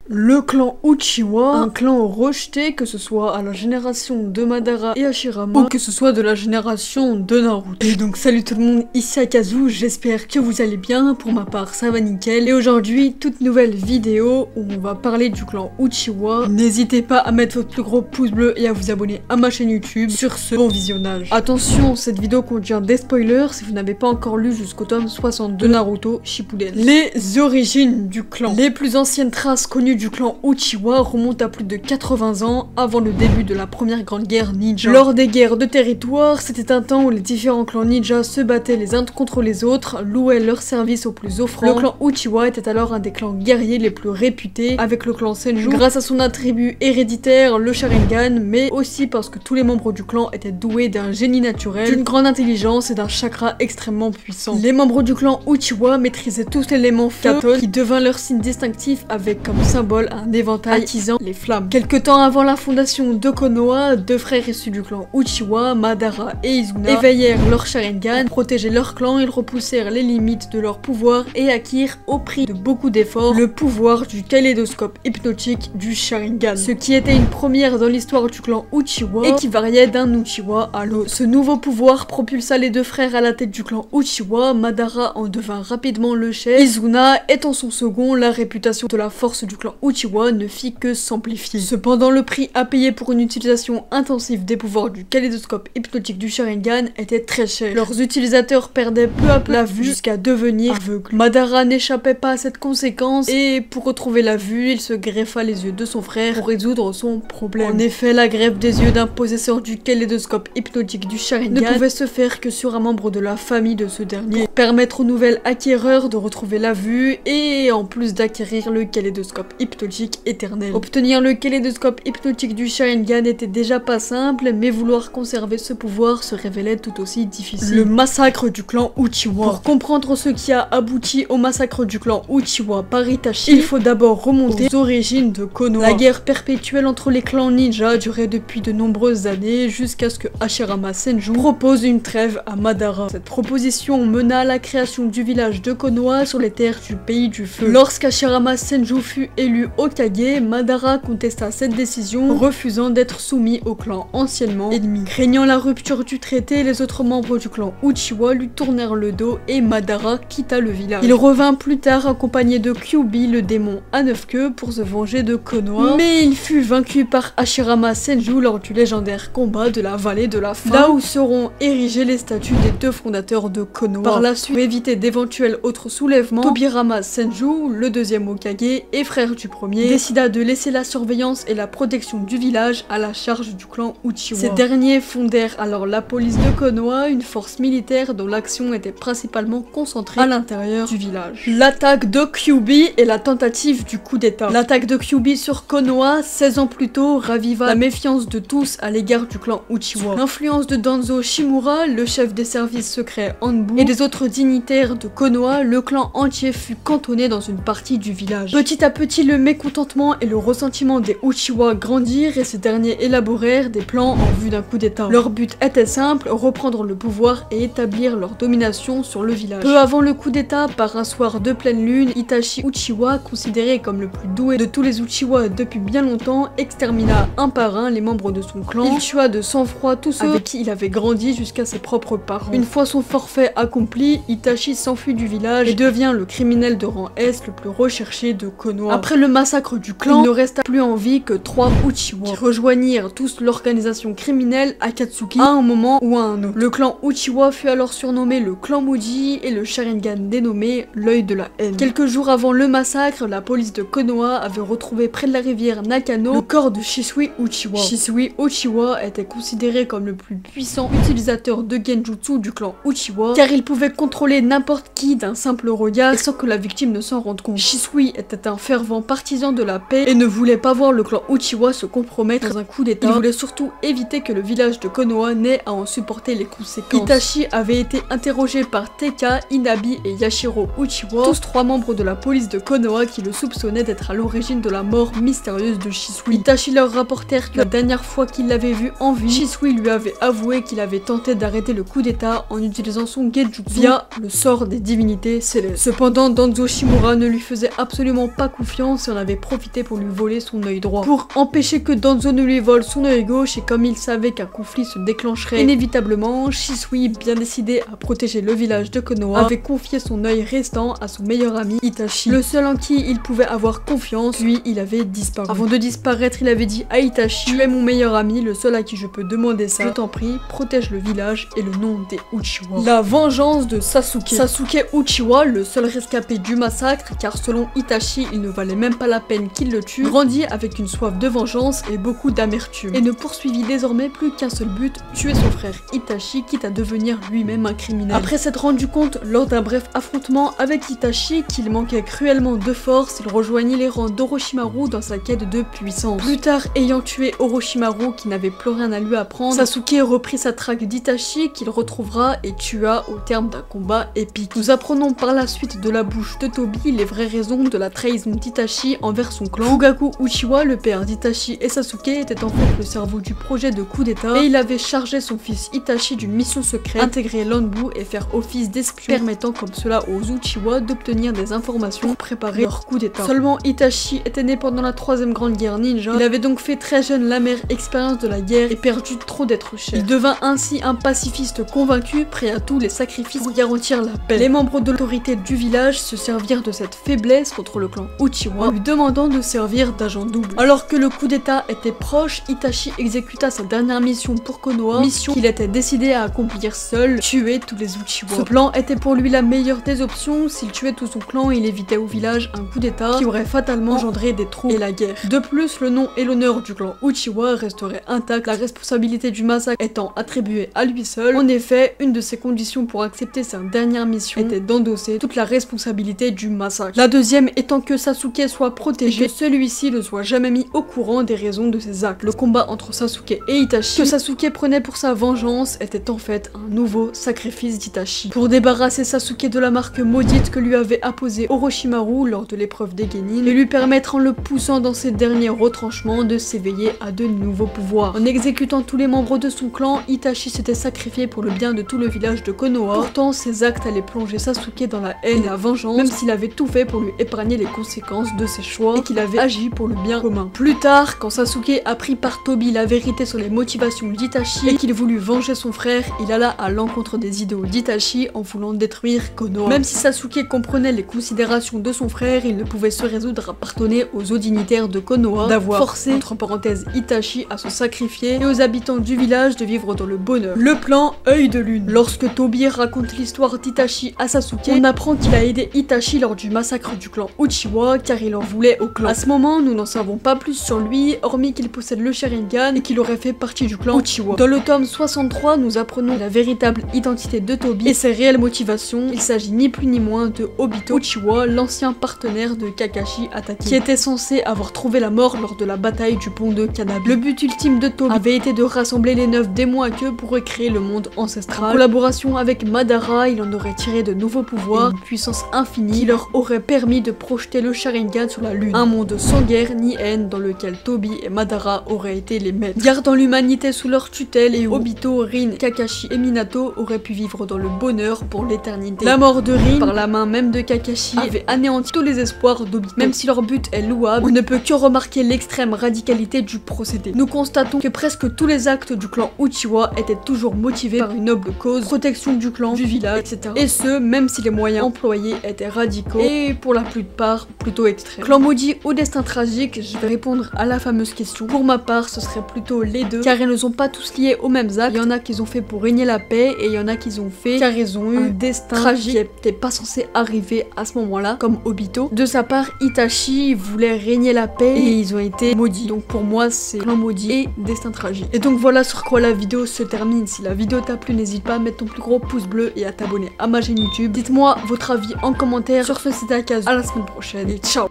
Le clan Uchiwa, un clan rejeté, que ce soit à la génération de Madara et Hashirama, ou que ce soit de la génération de Naruto. Et donc salut tout le monde, ici Akazu, j'espère que vous allez bien, pour ma part ça va nickel. Et aujourd'hui, toute nouvelle vidéo où on va parler du clan Uchiwa. N'hésitez pas à mettre votre plus gros pouce bleu et à vous abonner à ma chaîne YouTube. Sur ce, bon visionnage. Attention, cette vidéo contient des spoilers si vous n'avez pas encore lu jusqu'au tome 60 de Naruto Shippuden. Les origines du clan. Les plus anciennes traces connues du clan Uchiwa remontent à plus de 80 ans avant le début de la première grande guerre ninja. Lors des guerres de territoire, c'était un temps où les différents clans ninja se battaient les uns contre les autres, louaient leurs services aux plus offrants. Le clan Uchiwa était alors un des clans guerriers les plus réputés, avec le clan Senju, grâce à son attribut héréditaire, le Sharingan, mais aussi parce que tous les membres du clan étaient doués d'un génie naturel, d'une grande intelligence et d'un chakra extrêmement puissant. Les membres du clan Uchiwa maîtrisaient tous l'élément feu, qui devint leur signe distinctif avec comme symbole un éventail attisant les flammes. Quelque temps avant la fondation de Konoha, deux frères issus du clan Uchiwa, Madara et Izuna, éveillèrent leur Sharingan. Pour protéger leur clan, ils repoussèrent les limites de leur pouvoir et acquirent, au prix de beaucoup d'efforts, le pouvoir du kaléidoscope hypnotique du Sharingan. Ce qui était une première dans l'histoire du clan Uchiwa et qui variait d'un Uchiwa à l'autre. Ce nouveau pouvoir propulsa les deux frères à la tête du clan Uchiwa. Madara en devint rapidement le chef. Izuna étant son second, la réputation de la force du clan Uchiwa ne fit que s'amplifier. Cependant, le prix à payer pour une utilisation intensive des pouvoirs du kaléidoscope hypnotique du Sharingan était très cher. Leurs utilisateurs perdaient peu à peu la vue jusqu'à devenir aveugles. Madara n'échappait pas à cette conséquence et pour retrouver la vue, il se greffa les yeux de son frère pour résoudre son problème. En effet, la greffe des yeux d'un possesseur du kaléidoscope hypnotique du Sharingan ne pouvait se faire que sur un membre de la famille de ce dernier, pour permettre au nouvel acquéreur de retrouver la vue et en plus d'acquérir le kaléidoscope hypnotique éternel. Obtenir le kaléidoscope hypnotique du Sharingan n'était déjà pas simple, mais vouloir conserver ce pouvoir se révélait tout aussi difficile. Le massacre du clan Uchiwa. Pour comprendre ce qui a abouti au massacre du clan Uchiwa par Itachi, il faut d'abord remonter aux origines de Konoha. La guerre perpétuelle entre les clans ninja durait depuis de nombreuses années jusqu'à ce que Hashirama Senju propose une trêve à Madara. Cette proposition mena à la création du village de Konoha sur les terres du pays du feu. Lorsqu'Hashirama Senju fut élu Hokage, Madara contesta cette décision, refusant d'être soumis au clan anciennement ennemi. Craignant la rupture du traité, les autres membres du clan Uchiwa lui tournèrent le dos et Madara quitta le village. Il revint plus tard accompagné de Kyuubi, le démon à 9 queues, pour se venger de Konoha, mais il fut vaincu par Hashirama Senju lors du légendaire combat de la vallée de la faim, là où seront érigées les statues des deux fondateurs de Konoha. Par la suite, pour éviter d'éventuels autres soulèvements, Tobirama Senju, le deuxième Hokage et frère du premier, décida de laisser la surveillance et la protection du village à la charge du clan Uchiwa. Ces derniers fondèrent alors la police de Konoha, une force militaire dont l'action était principalement concentrée à l'intérieur du village. L'attaque de Kyuubi et la tentative du coup d'état. L'attaque de Kyuubi sur Konoha, 16 ans plus tôt, raviva la méfiance de tous à l'égard du clan Uchiwa. L'influence de Danzo Shimura, le chef des services secrets Anbu, et des autres dignitaires de Konoha, le clan entier fut cantonné dans une partie du village. Petit à petit, le mécontentement et le ressentiment des Uchiwa grandirent et ces derniers élaborèrent des plans en vue d'un coup d'état. Leur but était simple, reprendre le pouvoir et établir leur domination sur le village. Peu avant le coup d'état, par un soir de pleine lune, Itachi Uchiwa, considéré comme le plus doué de tous les Uchiwa depuis bien longtemps, extermina un par un les membres de son clan. Il tua de sang-froid tous ceux avec qui il avait grandi jusqu'à ses propres parents. Une fois son forfait accompli, Itachi s'enfuit du village et devient le criminel de rang S le plus recherché de Konoha. Après le massacre du clan, il ne resta plus en vie que 3 Uchiwa, qui rejoignirent tous l'organisation criminelle Akatsuki à un moment ou à un autre. Le clan Uchiwa fut alors surnommé le clan Muji et le Sharingan dénommé l'œil de la haine. Quelques jours avant le massacre, la police de Konoha avait retrouvé près de la rivière Nakano le corps de Shisui Uchiwa. Shisui Uchiwa était considéré comme le plus puissant utilisateur de genjutsu du clan Uchiwa, car il pouvait contrôler n'importe qui d'un simple regard et sans que la victime ne s'en rende compte. Shisui était un fervent partisan de la paix et ne voulait pas voir le clan Uchiwa se compromettre dans un coup d'état. Il voulait surtout éviter que le village de Konoha n'ait à en supporter les conséquences. Itachi avait été interrogé par Teika, Inabi et Yashiro Uchiwa, tous 3 membres de la police de Konoha qui le soupçonnaient d'être à l'origine de la mort mystérieuse de Shisui. Itachi leur rapportèrent que la dernière fois qu'il l'avait vu en vie, Shisui lui avait avoué qu'il avait tenté d'arrêter le coup d'état en utilisant son genjutsu via le sort des divinités célestes. Cependant, Danzo Shimura ne lui faisait absolument pas confiance confiance et en avait profité pour lui voler son œil droit. Pour empêcher que Danzo ne lui vole son œil gauche, et comme il savait qu'un conflit se déclencherait inévitablement, Shisui, bien décidé à protéger le village de Konoha, avait confié son œil restant à son meilleur ami Itachi, le seul en qui il pouvait avoir confiance, puis il avait disparu. Avant de disparaître, il avait dit à Itachi: tu es mon meilleur ami, le seul à qui je peux demander ça, je t'en prie, protège le village et le nom des Uchiwa. La vengeance de Sasuke. Sasuke Uchiwa, le seul rescapé du massacre, car selon Itachi, il ne valait même pas la peine qu'il le tue, grandit avec une soif de vengeance et beaucoup d'amertume, et ne poursuivit désormais plus qu'un seul but, tuer son frère Itachi, quitte à devenir lui-même un criminel. Après s'être rendu compte lors d'un bref affrontement avec Itachi qu'il manquait cruellement de force, il rejoignit les rangs d'Orochimaru dans sa quête de puissance. Plus tard, ayant tué Orochimaru qui n'avait plus rien à lui apprendre, Sasuke reprit sa traque d'Itachi qu'il retrouvera et tua au terme d'un combat épique. Nous apprenons par la suite de la bouche de Tobi les vraies raisons de la trahison d'Itachi envers son clan. Fugaku Uchiwa, le père d'Itachi et Sasuke, était en fait le cerveau du projet de coup d'état, et il avait chargé son fils Itachi d'une mission secrète, intégrer l'Anbu et faire office d'espion, permettant comme cela aux Uchiwa d'obtenir des informations pour préparer leur coup d'état. Seulement Itachi était né pendant la 3ème grande guerre ninja, il avait donc fait très jeune l'amère expérience de la guerre et perdu trop d'être cher. Il devint ainsi un pacifiste convaincu, prêt à tous les sacrifices pour garantir la paix. Les membres de l'autorité du village se servirent de cette faiblesse contre le clan Uchiwa, en lui demandant de servir d'agent double. Alors que le coup d'état était proche, Itachi exécuta sa dernière mission pour Konoha, mission qu'il était décidé à accomplir seul, tuer tous les Uchiwa. Ce plan était pour lui la meilleure des options. S'il tuait tout son clan, il évitait au village un coup d'état qui aurait fatalement engendré des troubles et la guerre. De plus, le nom et l'honneur du clan Uchiwa resteraient intacts, la responsabilité du massacre étant attribuée à lui seul. En effet, une de ses conditions pour accepter sa dernière mission était d'endosser toute la responsabilité du massacre. La deuxième étant que Sasuke soit protégé et que celui-ci ne soit jamais mis au courant des raisons de ses actes. Le combat entre Sasuke et Itachi, que Sasuke prenait pour sa vengeance, était en fait un nouveau sacrifice d'Itachi. Pour débarrasser Sasuke de la marque maudite que lui avait apposée Orochimaru lors de l'épreuve des Genin, et lui permettre en le poussant dans ses derniers retranchements de s'éveiller à de nouveaux pouvoirs. En exécutant tous les membres de son clan, Itachi s'était sacrifié pour le bien de tout le village de Konoha. Pourtant, ses actes allaient plonger Sasuke dans la haine et la vengeance, même s'il avait tout fait pour lui épargner les conséquences de ses choix et qu'il avait agi pour le bien commun. Plus tard, quand Sasuke apprit par Tobi la vérité sur les motivations d'Itachi et qu'il voulut venger son frère, il alla à l'encontre des idéaux d'Itachi en voulant détruire Konoha. Même si Sasuke comprenait les considérations de son frère, il ne pouvait se résoudre à pardonner aux hauts dignitaires de Konoha d'avoir forcé, entre parenthèses, Itachi à se sacrifier et aux habitants du village de vivre dans le bonheur. Le plan œil de lune. Lorsque Tobi raconte l'histoire d'Itachi à Sasuke, on apprend qu'il a aidé Itachi lors du massacre du clan Uchiwa car il en voulait au clan. À ce moment, nous n'en savons pas plus sur lui, hormis qu'il possède le Sharingan et qu'il aurait fait partie du clan Uchiwa. Dans le tome 63, nous apprenons la véritable identité de Tobi et ses réelles motivations. Il s'agit ni plus ni moins de Obito Uchiwa, l'ancien partenaire de Kakashi Hatake, qui était censé avoir trouvé la mort lors de la bataille du pont de Kanabi. Le but ultime de Tobi avait été de rassembler les 9 démons à queue pour recréer le monde ancestral. En collaboration avec Madara, il en aurait tiré de nouveaux pouvoirs, une puissance infinie qui leur aurait permis de projeter le Sharingan sur la lune. Un monde sans guerre ni haine dans lequel Tobi et Madara auraient été les maîtres, gardant l'humanité sous leur tutelle, et où Obito, Rin, Kakashi et Minato auraient pu vivre dans le bonheur pour l'éternité. La mort de Rin, par la main même de Kakashi, avait anéanti tous les espoirs d'Obito. Même si leur but est louable, on ne peut que remarquer l'extrême radicalité du procédé. Nous constatons que presque tous les actes du clan Uchiwa étaient toujours motivés par une noble cause, protection du clan, du village, etc. Et ce, même si les moyens employés étaient radicaux et pour la plupart plutôt extrêmes. Clan maudit ou destin tragique, je vais répondre à la fameuse question. Pour ma part, ce serait plutôt les deux, car ils ne sont pas tous liés aux mêmes actes. Il y en a qu'ils ont fait pour régner la paix et il y en a qu'ils ont fait car ils ont eu un destin tragique qui n'était pas censé arriver à ce moment-là, comme Obito. De sa part, Itachi voulait régner la paix et ils ont été maudits. Donc pour moi, c'est clan maudit et destin tragique. Et donc voilà sur quoi la vidéo se termine. Si la vidéo t'a plu, n'hésite pas à mettre ton plus gros pouce bleu et à t'abonner à ma chaîne YouTube. Dites-moi votre avis en commentaire sur ce site à Akazu. À la semaine prochaine et ciao.